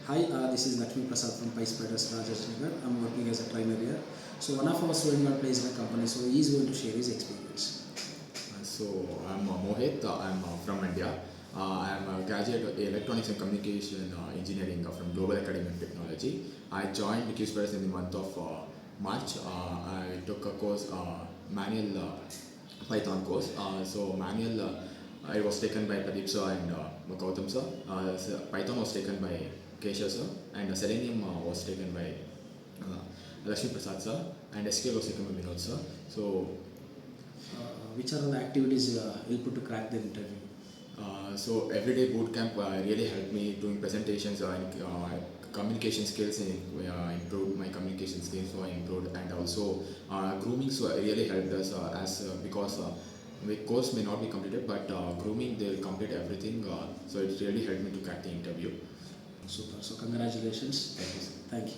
Hi, this is Lakshmi Prasad from PySpiders Rajajinagar. I'm working as a trainer here. So one of our students got placed in a company, so he is going to share his experience. So I'm Mohit. I'm from India. I'm a graduate in Electronics and Communication Engineering from Global Academy of Technology. I joined PySpiders in the month of March. I took a course, manual Python course. So manual, it was taken by Pradeep sir and Gautam sir. Python was taken by Kesha sir, and Selenium was taken by uh, Lakshmi Prasad sir, and SQL was taken by Vinod sir. So Which are the activities help to crack the interview? So everyday boot camp really helped me doing presentations and communication skills. Improved my communication skills, so I improved, and also grooming. So really helped us because the course may not be completed, but grooming they will complete everything. So it really helped me to crack the interview. Super. So congratulations. Thank you. Thank you.